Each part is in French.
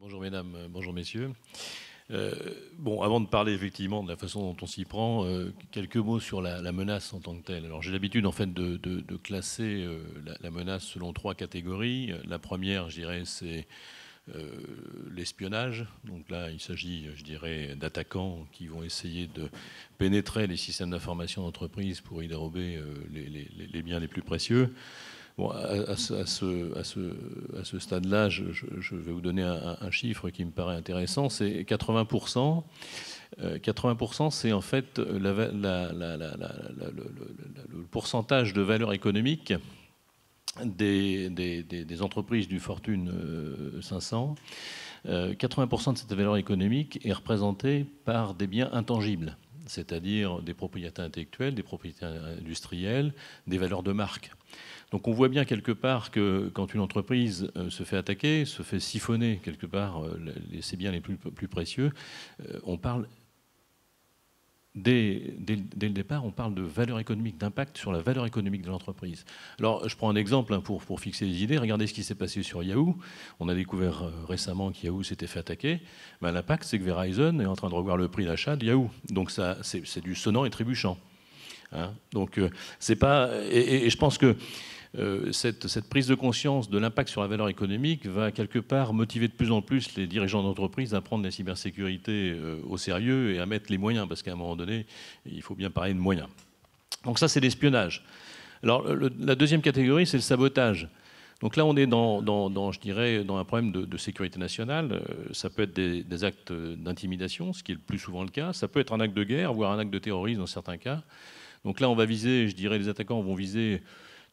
Bonjour mesdames, bonjour messieurs. Bon, avant de parler effectivement de la façon dont on s'y prend, quelques mots sur la menace en tant que telle. Alors j'ai l'habitude en fait de classer la menace selon trois catégories. La première, je dirais, c'est l'espionnage. Donc là, il s'agit, je dirais, d'attaquants qui vont essayer de pénétrer les systèmes d'information d'entreprise pour y dérober les biens les plus précieux. Bon, à ce stade-là, je vais vous donner un chiffre qui me paraît intéressant, c'est 80%. 80%, c'est en fait le pourcentage de valeur économique des entreprises du Fortune 500. 80% de cette valeur économique est représentée par des biens intangibles, c'est-à-dire des propriétés intellectuelles, des propriétés industrielles, des valeurs de marque. Donc on voit bien quelque part que quand une entreprise se fait attaquer, se fait siphonner quelque part ses biens les plus précieux, on parle dès le départ, on parle de valeur économique, d'impact sur la valeur économique de l'entreprise. Alors je prends un exemple pour fixer les idées. Regardez ce qui s'est passé sur Yahoo. On a découvert récemment que Yahoo s'était fait attaquer. Ben, l'impact, c'est que Verizon est en train de revoir le prix d'achat de Yahoo. Donc ça, c'est du sonnant et trébuchant. Hein, donc c'est pas... Et je pense que cette prise de conscience de l'impact sur la valeur économique va quelque part motiver de plus en plus les dirigeants d'entreprise à prendre la cybersécurité au sérieux et à mettre les moyens, parce qu'à un moment donné, il faut bien parler de moyens. Donc ça, c'est l'espionnage. Alors la deuxième catégorie, c'est le sabotage. Donc là, on est je dirais, dans un problème de sécurité nationale. Ça peut être des actes d'intimidation, ce qui est le plus souvent le cas. Ça peut être un acte de guerre, voire un acte de terrorisme dans certains cas. Donc là, on va viser, je dirais, les attaquants vont viser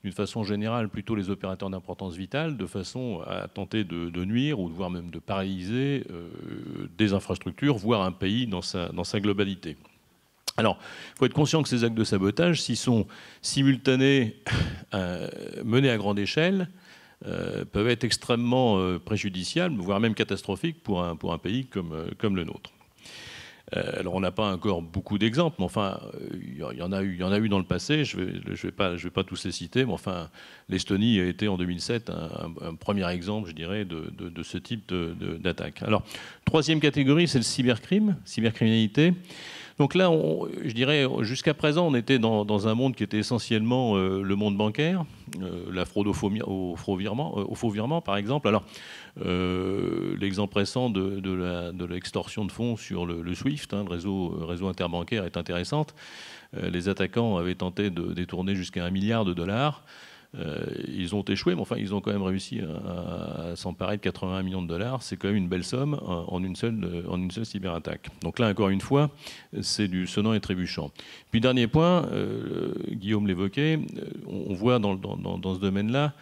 d'une façon générale plutôt les opérateurs d'importance vitale, de façon à tenter de nuire ou voire même de paralyser des infrastructures, voire un pays dans sa globalité. Alors, il faut être conscient que ces actes de sabotage, s'ils sont simultanés, menés à grande échelle, peuvent être extrêmement préjudiciables, voire même catastrophiques pour un pays comme le nôtre. Alors on n'a pas encore beaucoup d'exemples, mais enfin il y en a eu dans le passé. Je vais pas tous les citer, mais enfin l'Estonie a été en 2007 un premier exemple, je dirais, de ce type d'attaque. Alors troisième catégorie, c'est le cybercriminalité. Donc là, je dirais, jusqu'à présent, on était dans un monde qui était essentiellement le monde bancaire, la fraude au faux virement, par exemple. Alors, l'exemple récent de l'extorsion de fonds sur le SWIFT, hein, le réseau interbancaire, est intéressant. Les attaquants avaient tenté de détourner jusqu'à $1 milliard. Ils ont échoué, mais enfin, ils ont quand même réussi à s'emparer de 81 millions de dollars. C'est quand même une belle somme en une seule cyberattaque. Donc là, encore une fois, c'est du sonnant et trébuchant. Puis dernier point, Guillaume l'évoquait, on voit dans ce domaine-là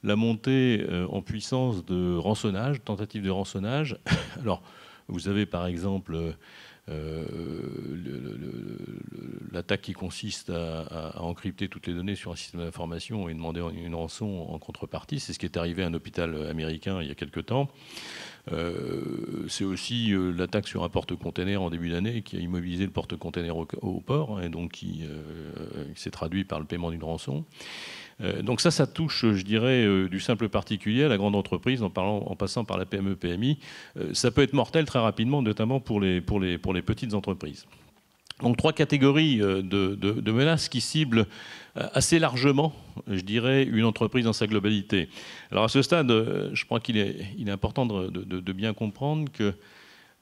la montée en puissance de rançonnage, tentative de rançonnage. Alors, vous avez par exemple l'attaque qui consiste à encrypter toutes les données sur un système d'information et demander une rançon en contrepartie. C'est ce qui est arrivé à un hôpital américain il y a quelque temps. C'est aussi l'attaque sur un porte-container en début d'année qui a immobilisé le porte-container au port, hein, et donc qui s'est traduit par le paiement d'une rançon. Donc ça touche, je dirais, du simple particulier à la grande entreprise, en passant par la PME-PMI. Ça peut être mortel très rapidement, notamment pour les petites entreprises. Donc trois catégories de menaces qui ciblent assez largement, je dirais, une entreprise dans sa globalité. Alors à ce stade, je crois qu'il est important de bien comprendre que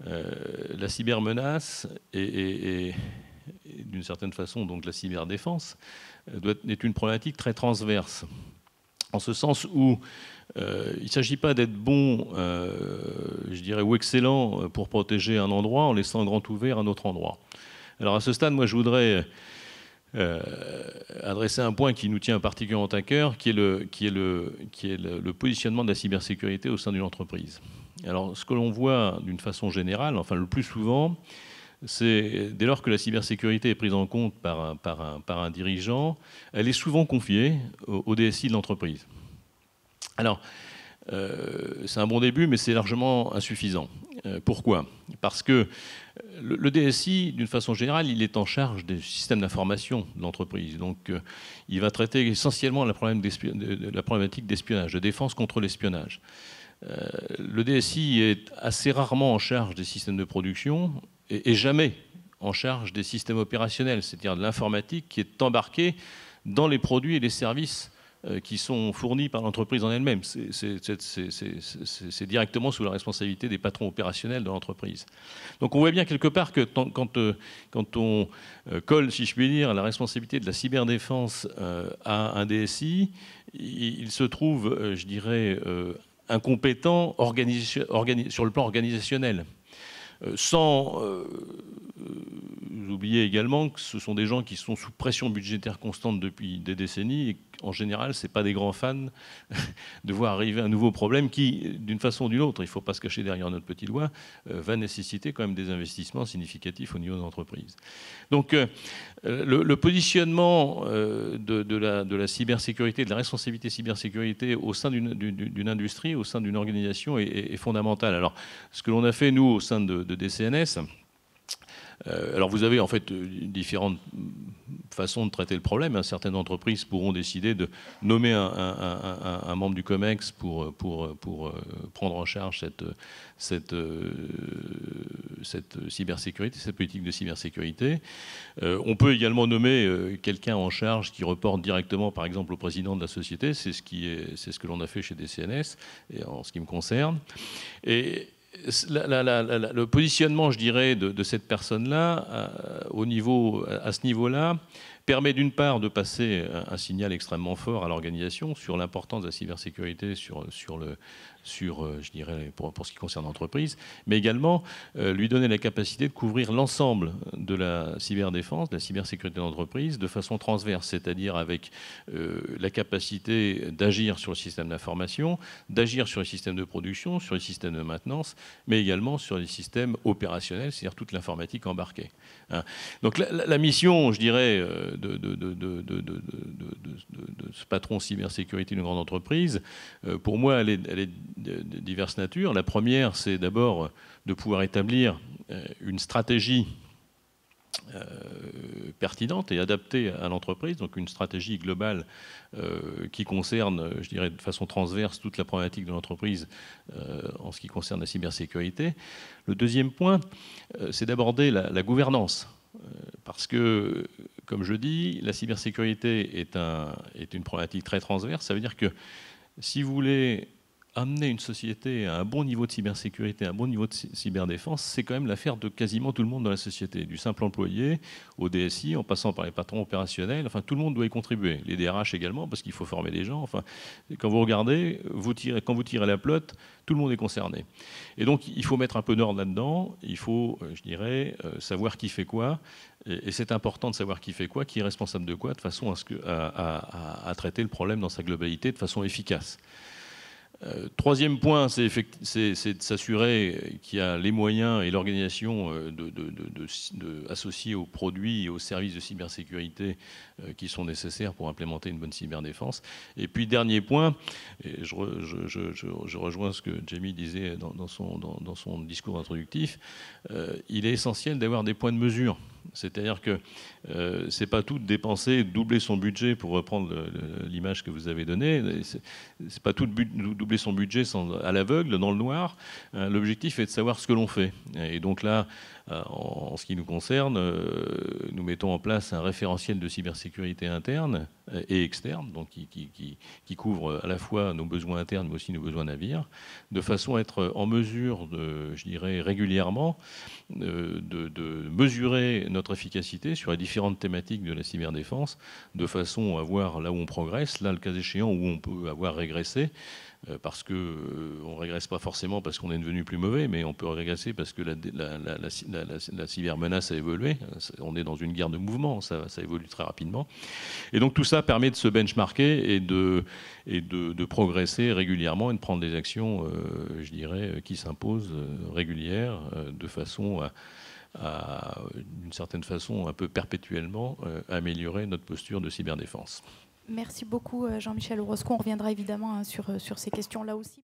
la cybermenace et d'une certaine façon donc la cyberdéfense est une problématique très transverse, en ce sens où il ne s'agit pas d'être bon, je dirais, ou excellent pour protéger un endroit en laissant grand ouvert un autre endroit. Alors à ce stade, moi je voudrais adresser un point qui nous tient particulièrement à cœur, qui est le positionnement de la cybersécurité au sein d'une entreprise. Alors ce que l'on voit d'une façon générale, enfin le plus souvent, c'est dès lors que la cybersécurité est prise en compte par un dirigeant, elle est souvent confiée au DSI de l'entreprise. Alors, c'est un bon début, mais c'est largement insuffisant. Pourquoi ? Parce que le DSI, d'une façon générale, il est en charge des systèmes d'information de l'entreprise. Donc, il va traiter essentiellement la problématique d'espionnage, de défense contre l'espionnage. le DSI est assez rarement en charge des systèmes de production et jamais en charge des systèmes opérationnels, c'est-à-dire de l'informatique qui est embarquée dans les produits et les services qui sont fournis par l'entreprise en elle-même. C'est directement sous la responsabilité des patrons opérationnels de l'entreprise. Donc on voit bien quelque part que quand on colle, si je puis dire, la responsabilité de la cyberdéfense à un DSI, il se trouve, je dirais, incompétent sur le plan organisationnel. Sans oublier également que ce sont des gens qui sont sous pression budgétaire constante depuis des décennies et qu'en général, ce n'est pas des grands fans de voir arriver un nouveau problème qui, d'une façon ou d'une autre, il ne faut pas se cacher derrière notre petit doigt, va nécessiter quand même des investissements significatifs au niveau de l'entreprise. Donc le positionnement de la cybersécurité, de la responsabilité cybersécurité au sein d'une industrie, au sein d'une organisation est fondamental. Alors ce que l'on a fait, nous, au sein de DCNS, alors vous avez en fait différentes façons de traiter le problème. Certaines entreprises pourront décider de nommer un membre du COMEX pour prendre en charge cette cybersécurité, cette politique de cybersécurité. On peut également nommer quelqu'un en charge qui reporte directement, par exemple, au président de la société. C'est ce que l'on a fait chez DCNS, et en ce qui me concerne. Et le positionnement, je dirais, de cette personne-là, à ce niveau-là, permet d'une part de passer un signal extrêmement fort à l'organisation sur l'importance de la cybersécurité je dirais, pour ce qui concerne l'entreprise, mais également lui donner la capacité de couvrir l'ensemble de la cyberdéfense, de la cybersécurité d'entreprise de façon transverse, c'est-à-dire avec la capacité d'agir sur le système d'information, d'agir sur les systèmes de production, sur les systèmes de maintenance, mais également sur les systèmes opérationnels, c'est-à-dire toute l'informatique embarquée. Donc la mission, je dirais, de ce patron cybersécurité d'une grande entreprise, pour moi, elle est de diverses natures. La première, c'est d'abord de pouvoir établir une stratégie pertinente et adaptée à l'entreprise, donc une stratégie globale qui concerne, je dirais, de façon transverse toute la problématique de l'entreprise en ce qui concerne la cybersécurité. Le deuxième point, c'est d'aborder la gouvernance. Parce que, comme je dis, la cybersécurité est une problématique très transverse. Ça veut dire que si vous voulez amener une société à un bon niveau de cybersécurité, à un bon niveau de cyberdéfense, c'est quand même l'affaire de quasiment tout le monde dans la société, du simple employé au DSI, en passant par les patrons opérationnels. Enfin, tout le monde doit y contribuer. Les DRH également, parce qu'il faut former les gens. Enfin, quand vous regardez, quand vous tirez la pelote, tout le monde est concerné. Et donc, il faut mettre un peu d'ordre là-dedans. Il faut, je dirais, savoir qui fait quoi. Et c'est important de savoir qui fait quoi, qui est responsable de quoi, de façon à traiter le problème dans sa globalité de façon efficace. Troisième point, c'est de s'assurer qu'il y a les moyens et l'organisation associés aux produits et aux services de cybersécurité qui sont nécessaires pour implémenter une bonne cyberdéfense. Et puis, dernier point, et je rejoins ce que Jamie disait dans son discours introductif, il est essentiel d'avoir des points de mesure. C'est-à-dire que c'est pas tout de dépenser, doubler son budget, pour reprendre l'image que vous avez donnée. C'est pas tout de doubler son budget à l'aveugle, dans le noir. L'objectif est de savoir ce que l'on fait. Et donc là, en ce qui nous concerne, nous mettons en place un référentiel de cybersécurité interne et externe, donc qui couvre à la fois nos besoins internes, mais aussi nos besoins navires, de façon à être en mesure, je dirais régulièrement, de mesurer notre efficacité sur les différentes thématiques de la cyberdéfense, de façon à voir là où on progresse, là, le cas échéant, où on peut avoir régressé, parce qu'on ne régresse pas forcément parce qu'on est devenu plus mauvais, mais on peut régresser parce que la cybermenace a évolué. On est dans une guerre de mouvement, ça évolue très rapidement. Et donc tout ça permet de se benchmarker et de progresser régulièrement et de prendre des actions, je dirais, qui s'imposent régulières, de façon d'une certaine façon, un peu perpétuellement, améliorer notre posture de cyberdéfense. Merci beaucoup Jean-Michel Orozco. On reviendra évidemment sur ces questions-là aussi.